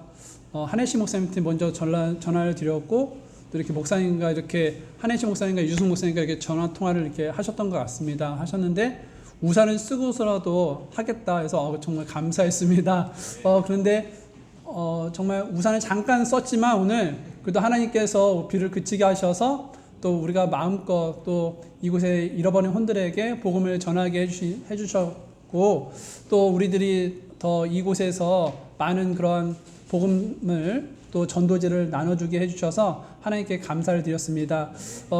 한혜씨 목사님한테 먼저 전화를 드렸고 또 이렇게 목사님과 이렇게 한혜씨 목사님과 유승 목사님과 이렇게 전화 통화를 이렇게 하셨던 것 같습니다. 하셨는데 우산을 쓰고서라도 하겠다 해서 정말 감사했습니다. 그런데 정말 우산을 잠깐 썼지만 오늘 그래도 하나님께서 비를 그치게 하셔서 또 우리가 마음껏 또 이곳에 잃어버린 혼들에게 복음을 전하게 해주셨고 또 우리들이 더 이곳에서 많은 그런 복음을 또 전도지를 나눠주게 해주셔서 하나님께 감사를 드렸습니다.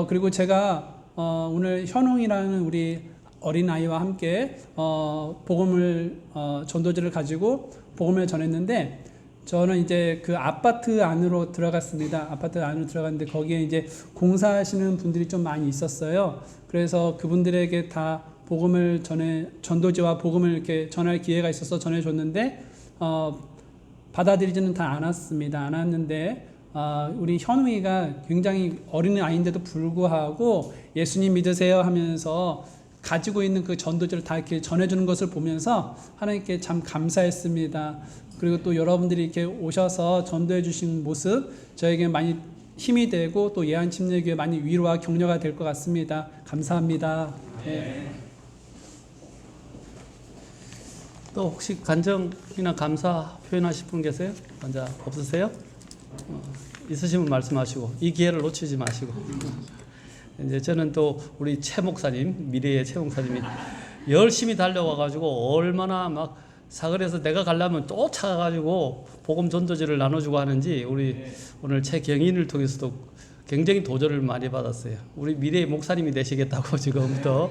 그리고 제가 오늘 현웅이라는 우리 어린아이와 함께 복음을 전도지를 가지고 복음을 전했는데 저는 이제 그 아파트 안으로 들어갔습니다. 아파트 안으로 들어갔는데 거기에 이제 공사하시는 분들이 좀 많이 있었어요. 그래서 그분들에게 다 복음을 전도지와 복음을 이렇게 전할 기회가 있어서 전해줬는데 받아들이지는 다 않았습니다. 않았는데 우리 현웅이가 굉장히 어린 아이인데도 불구하고 예수님 믿으세요 하면서 가지고 있는 그 전도지를 다 이렇게 전해주는 것을 보면서 하나님께 참 감사했습니다. 그리고 또 여러분들이 이렇게 오셔서 전도해 주신 모습 저에게 많이 힘이 되고 또 예한침례교회 많이 위로와 격려가 될 것 같습니다. 감사합니다. 네. 또 혹시 간증이나 감사 표현하실 분 계세요? 먼저 없으세요? 있으시면 말씀하시고 이 기회를 놓치지 마시고 이제 저는 또 우리 최 목사님, 미래의 최 목사님이 열심히 달려와가지고 얼마나 막 사거리에서 내가 가려면 또 찾아가지고 복음 전도지를 나눠주고 하는지 우리 오늘 최경인을 통해서도 굉장히 도전을 많이 받았어요. 우리 미래의 목사님이 되시겠다고 지금부터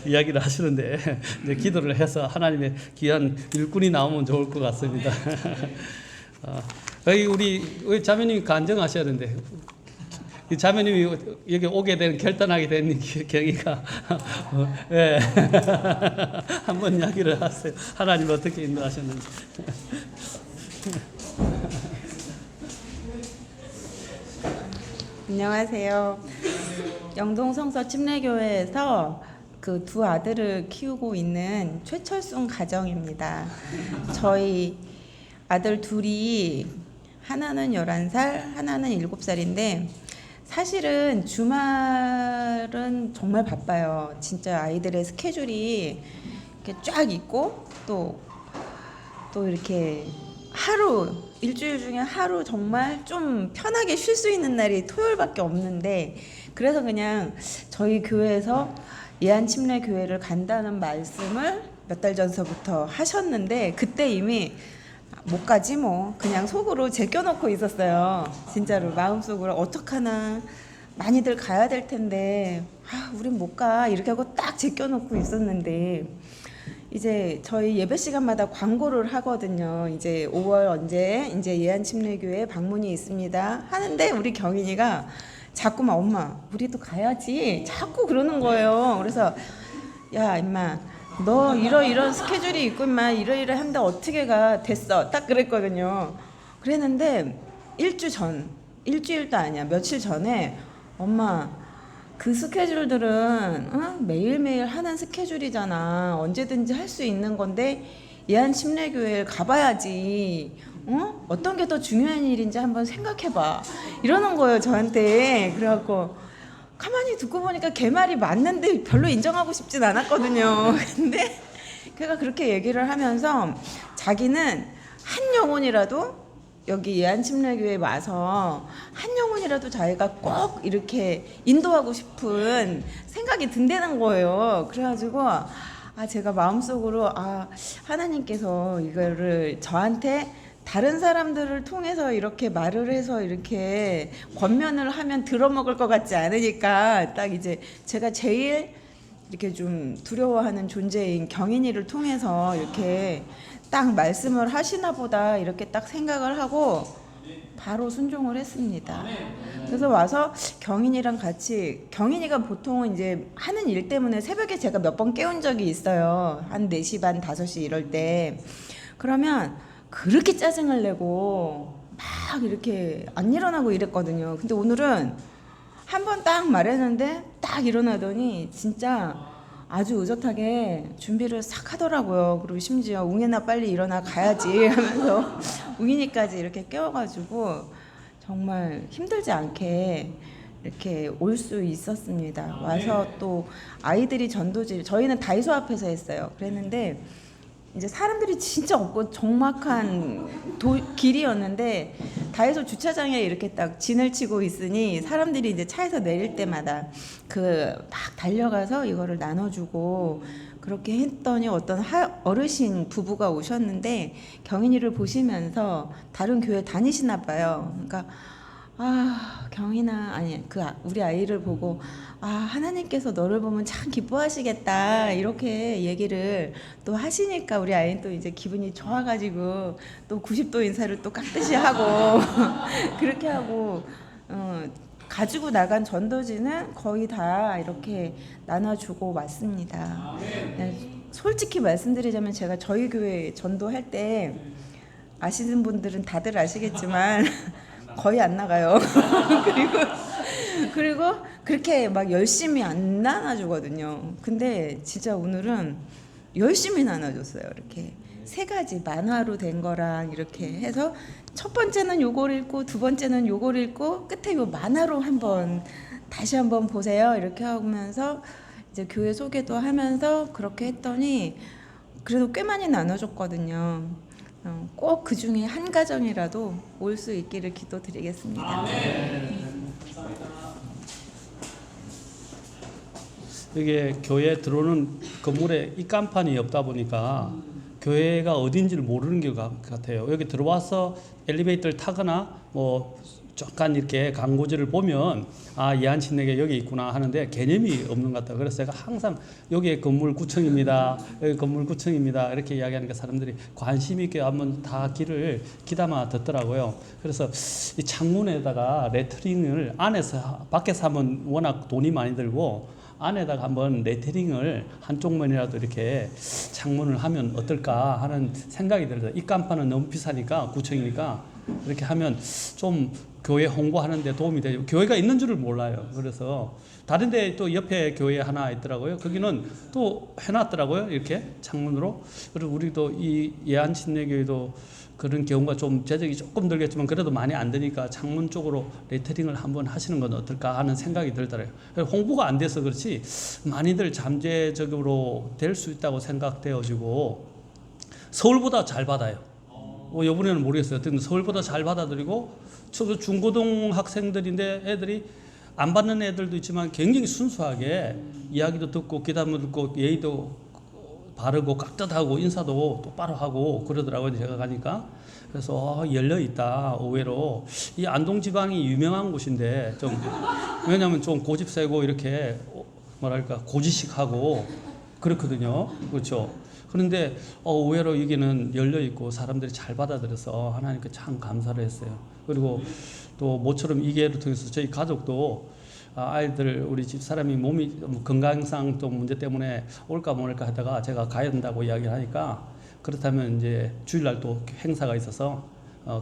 이야기를 하시는데 이제 기도를 해서 하나님의 귀한 일꾼이 나오면 좋을 것 같습니다. 여기 우리 자매님이 간증하셔야 되는데 이 자매님이 여기 오게 된 결단하게 된 계기가 예. 한번 이야기를 하세요. 하나님 어떻게 인도하셨는지. 안녕하세요. 영동성서 침례교회에서 그 두 아들을 키우고 있는 최철순 가정입니다. 저희 아들 둘이 하나는 11살, 하나는 7살인데 사실은 주말은 정말 바빠요. 진짜 아이들의 스케줄이 이렇게 쫙 있고 또 이렇게 일주일 중에 하루 정말 좀 편하게 쉴 수 있는 날이 토요일밖에 없는데 그래서 그냥 저희 교회에서 예한침례교회를 간다는 말씀을 몇 달 전서부터 하셨는데 그때 이미 못 가지 뭐 그냥 속으로 제껴놓고 있었어요. 진짜로 마음속으로 어떡하나 많이들 가야 될 텐데 우린 못 가 이렇게 하고 딱 제껴놓고 있었는데 이제 저희 예배 시간마다 광고를 하거든요. 이제 5월 언제 이제 예한침례교회 방문이 있습니다 하는데 우리 경인이가 자꾸만 엄마 우리도 가야지 자꾸 그러는 거예요. 그래서 야 임마 너 이런 스케줄이 있고 임마 이러이러한데 어떻게 가 됐어 딱 그랬거든요. 그랬는데 일주일도 아니야 며칠 전에 엄마 그 스케줄들은 매일매일 하는 스케줄이잖아. 언제든지 할 수 있는 건데 예한침례교회를 가봐야지. 어떤 게 더 중요한 일인지 한번 생각해봐. 이러는 거예요 저한테. 그래갖고 가만히 듣고 보니까 걔 말이 맞는데 별로 인정하고 싶진 않았거든요. 근데 걔가 그렇게 얘기를 하면서 자기는 한 영혼이라도 여기 예한침례교회에 와서 한 영혼이라도 자기가 꼭 이렇게 인도하고 싶은 생각이 든다는 거예요. 그래가지고 제가 마음속으로 하나님께서 이거를 저한테 다른 사람들을 통해서 이렇게 말을 해서 이렇게 권면을 하면 들어먹을 것 같지 않으니까 딱 이제 제가 제일 이렇게 좀 두려워하는 존재인 경인이를 통해서 이렇게 딱 말씀을 하시나 보다 이렇게 딱 생각을 하고 바로 순종을 했습니다. 그래서 와서 경인이랑 같이 경인이가 보통은 이제 하는 일 때문에 새벽에 제가 몇 번 깨운 적이 있어요. 한 4시 반 5시 이럴 때. 그러면 그렇게 짜증을 내고 막 이렇게 안 일어나고 이랬거든요. 근데 오늘은 한 번 딱 말했는데 딱 일어나더니 진짜 아주 의젓하게 준비를 싹 하더라고요. 그리고 심지어 웅이나 빨리 일어나 가야지 하면서 웅이니까지 이렇게 깨워가지고 정말 힘들지 않게 이렇게 올 수 있었습니다. 와서 또 아이들이 전도질 저희는 다이소 앞에서 했어요. 그랬는데 이제 사람들이 진짜 없고 적막한 길이었는데 다이소 주차장에 이렇게 딱 진을 치고 있으니 사람들이 이제 차에서 내릴 때마다 막 달려가서 이거를 나눠주고 그렇게 했더니 어떤 어르신 부부가 오셨는데 경인이를 보시면서 다른 교회 다니시나 봐요. 그러니까 경인아 우리 아이를 보고 하나님께서 너를 보면 참 기뻐하시겠다 이렇게 얘기를 또 하시니까 우리 아이는 또 이제 기분이 좋아가지고 또 90도 인사를 또 깍듯이 하고 그렇게 하고 가지고 나간 전도지는 거의 다 이렇게 나눠주고 왔습니다. 솔직히 말씀드리자면 제가 저희 교회 전도할 때 아시는 분들은 다들 아시겠지만 거의 안 나가요. 그리고 그렇게 막 열심히 안 나눠주거든요. 근데 진짜 오늘은 열심히 나눠줬어요. 이렇게 3가지 만화로 된 거랑 이렇게 해서 첫 번째는 요걸 읽고 두 번째는 요걸 읽고 끝에 요 만화로 다시 한번 보세요. 이렇게 하면서 이제 교회 소개도 하면서 그렇게 했더니 그래도 꽤 많이 나눠줬거든요. 꼭 그 중에 한 가정이라도 올 수 있기를 기도드리겠습니다. 이게 교회 들어오는 건물에 입간판이 없다 보니까 교회가 어딘지를 모르는 것 같아요. 여기 들어와서 엘리베이터를 타거나 뭐 잠깐 이렇게 광고지를 보면 예한침례교회 여기 있구나 하는데 개념이 없는 것 같아요. 그래서 제가 항상 여기 건물 9층입니다. 여기 건물 9층입니다. 이렇게 이야기하니까 사람들이 관심 있게 한번 다 귀를 기담아 듣더라고요. 그래서 이 창문에다가 레터링을 밖에서 하면 워낙 돈이 많이 들고 안에다가 한번 레터링을 한쪽 면이라도 이렇게 창문을 하면 어떨까 하는 생각이 들어요. 입간판은 너무 비싸니까 9층이니까 이렇게 하면 좀 교회 홍보하는 데 도움이 되죠. 교회가 있는 줄을 몰라요. 그래서 다른 데 또 옆에 교회 하나 있더라고요. 거기는 또 해놨더라고요. 이렇게 창문으로. 그리고 우리도 이 예한침례교회도 그런 경우가 좀 재적이 조금 들겠지만 그래도 많이 안 되니까 창문 쪽으로 레터링을 한번 하시는 건 어떨까 하는 생각이 들더라고요. 홍보가 안 돼서 그렇지 많이들 잠재적으로 될 수 있다고 생각되어지고 서울보다 잘 받아요. 이번에는 모르겠어요. 서울보다 잘 받아들이고 중고등 학생들인데 애들이 안 받는 애들도 있지만 굉장히 순수하게 이야기도 듣고 기담도 듣고 예의도 바르고 깍듯하고 인사도 똑바로 하고 그러더라고요. 제가 가니까. 그래서 열려 있다. 의외로 이 안동 지방이 유명한 곳인데 좀 왜냐하면 좀 고집 세고 이렇게 뭐랄까 고지식하고 그렇거든요. 그렇죠. 그런데 의외로 여기는 열려 있고 사람들이 잘 받아들여서 하나님께 참 감사를 했어요. 그리고 또 모처럼 이 기회를 통해서 저희 가족도 아이들 우리 집 사람이 몸이 건강상 또 문제 때문에 올까 말까 하다가 제가 가야 된다고 이야기를 하니까 그렇다면 이제 주일날 또 행사가 있어서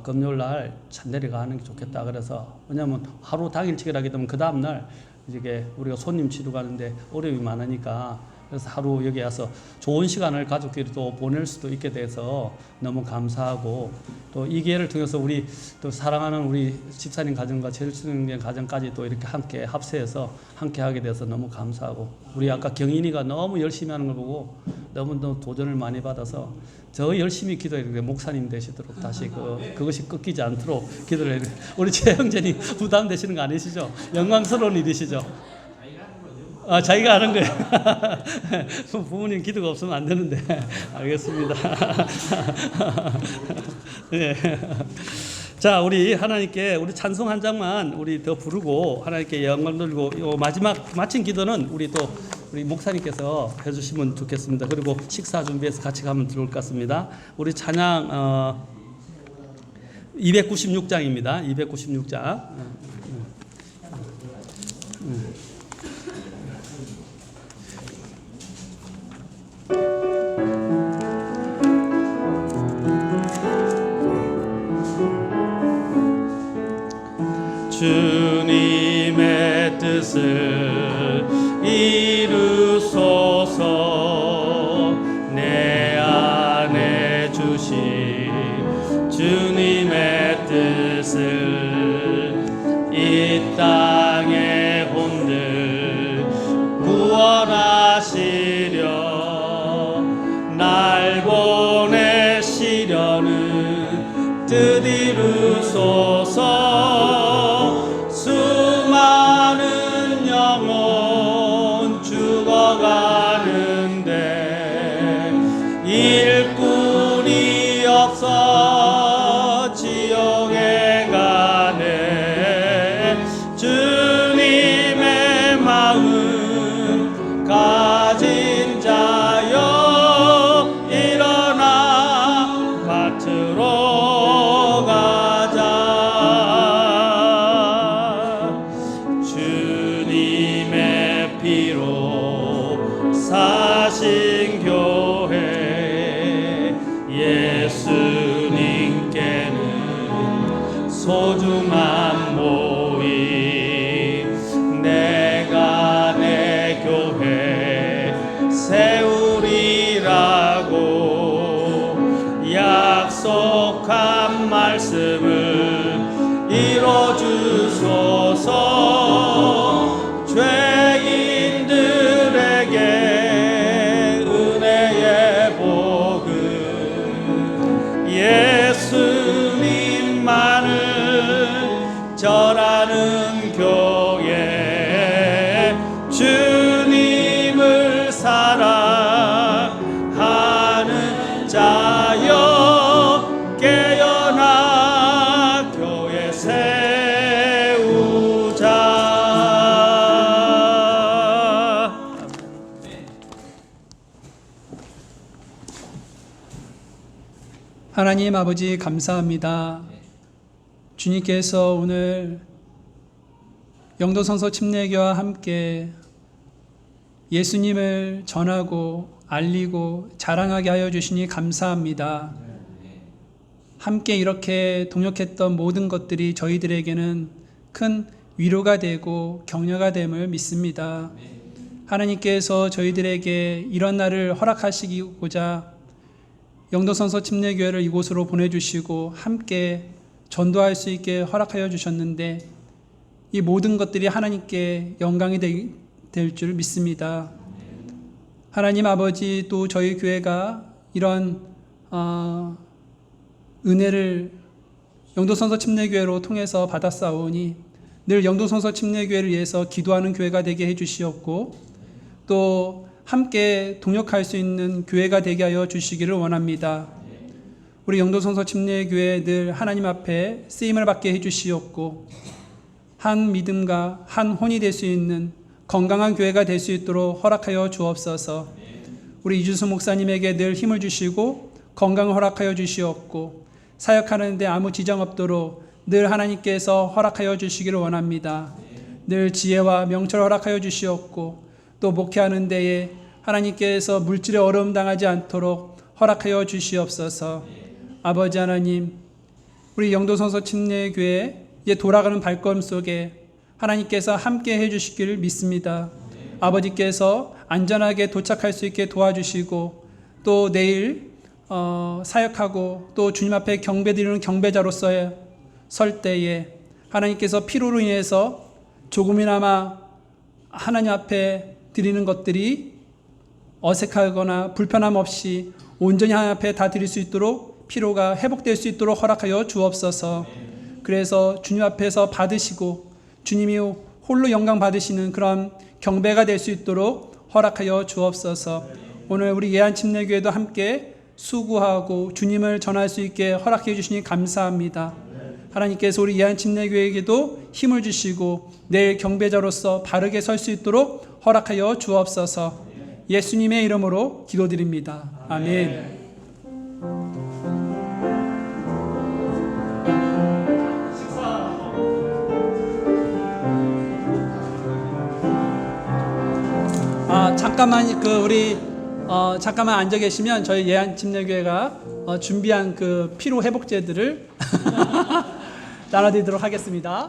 금요일날 차 내려가는 게 좋겠다. 그래서 왜냐하면 하루 당일치기를 하게 되면 그 다음날 이게 우리가 손님 치러 가는데 어려움이 많으니까 그래서 하루 여기 와서 좋은 시간을 가족끼리 또 보낼 수도 있게 돼서 너무 감사하고 또 이 기회를 통해서 우리 또 사랑하는 우리 집사님 가정과 제일수님 가정까지 또 이렇게 함께 합세해서 함께 하게 돼서 너무 감사하고 우리 아까 경인이가 너무 열심히 하는 걸 보고 너무 도전을 많이 받아서 더 열심히 기도해요. 목사님 되시도록 다시 그것이 끊기지 않도록 기도를 해요. 우리 최영전이 부담되시는 거 아니시죠? 영광스러운 일이시죠? 자기가 하는 거예요. 부모님 기도가 없으면 안 되는데. 알겠습니다. 네. 자, 우리 하나님께 우리 찬송 한 장만 우리 더 부르고 하나님께 영광 돌리고 마지막 마친 기도는 우리 목사님께서 해주시면 좋겠습니다. 그리고 식사 준비해서 같이 가면 들어올 것 같습니다. 우리 찬양 296장입니다. 296장. 주님의 뜻을 이루소서. 내 안에 주신 주님의 뜻을 이 땅에 혼들 구원하시려 날 보내시려는 뜻 이루소서. 수많은 영혼 죽어가는데 일꾼이 없어 지옥에 가네. 주님의 마음 가진 자여 일어나 밭으로 가자. 주님의 피로 사신 교회 예수님께는 소중한 모임. 내가 내 교회 세우리라고 약속한 말씀을 이뤄주소서. 죄인들에게 은혜의 복음 예수님만을 전하는 교회 주님을 사랑하는 자여 깨어나 교회 세우자. 하나님 아버지 감사합니다. 주님께서 오늘 영도성서 침례교와 함께 예수님을 전하고 알리고 자랑하게 하여 주시니 감사합니다. 함께 이렇게 동역했던 모든 것들이 저희들에게는 큰 위로가 되고 격려가 됨을 믿습니다. 하나님께서 저희들에게 이런 날을 허락하시고자 영도성서 침례교회를 이곳으로 보내주시고 함께 전도할 수 있게 허락하여 주셨는데 이 모든 것들이 하나님께 영광이 될 줄 믿습니다. 하나님 아버지, 또 저희 교회가 이런 은혜를 영도성서 침례교회로 통해서 받았사오니 늘 영도성서 침례교회를 위해서 기도하는 교회가 되게 해주시었고 또 함께 동역할 수 있는 교회가 되게 하여 주시기를 원합니다. 우리 영도성서 침례교회 늘 하나님 앞에 쓰임을 받게 해주시옵고 한 믿음과 한 혼이 될 수 있는 건강한 교회가 될 수 있도록 허락하여 주옵소서. 우리 이주수 목사님에게 늘 힘을 주시고 건강을 허락하여 주시옵고 사역하는 데 아무 지장 없도록 늘 하나님께서 허락하여 주시기를 원합니다. 늘 지혜와 명철을 허락하여 주시옵고 또 목회하는 데에 하나님께서 물질에 어려움 당하지 않도록 허락하여 주시옵소서. 아버지 하나님, 우리 영도성서 침례교회 이제 돌아가는 발걸음 속에 하나님께서 함께 해주시기를 믿습니다. 아버지께서 안전하게 도착할 수 있게 도와주시고 또 내일 사역하고 또 주님 앞에 경배드리는 경배자로서 설 때에 하나님께서 피로로 인해서 조금이나마 하나님 앞에 드리는 것들이 어색하거나 불편함 없이 온전히 하나님 앞에 다 드릴 수 있도록 피로가 회복될 수 있도록 허락하여 주옵소서. 그래서 주님 앞에서 받으시고 주님이 홀로 영광 받으시는 그런 경배가 될 수 있도록 허락하여 주옵소서. 오늘 우리 예한침례교회도 함께 수고하고 주님을 전할 수 있게 허락해 주시니 감사합니다. 하나님께서 우리 예한침례교회에게도 힘을 주시고 내일 경배자로서 바르게 설 수 있도록 허락하여 주옵소서. 예수님의 이름으로 기도드립니다. 아멘. 잠깐만 잠깐만 앉아 계시면 저희 예한침례교회가 준비한 그 피로 회복제들을 나눠드리도록 하겠습니다.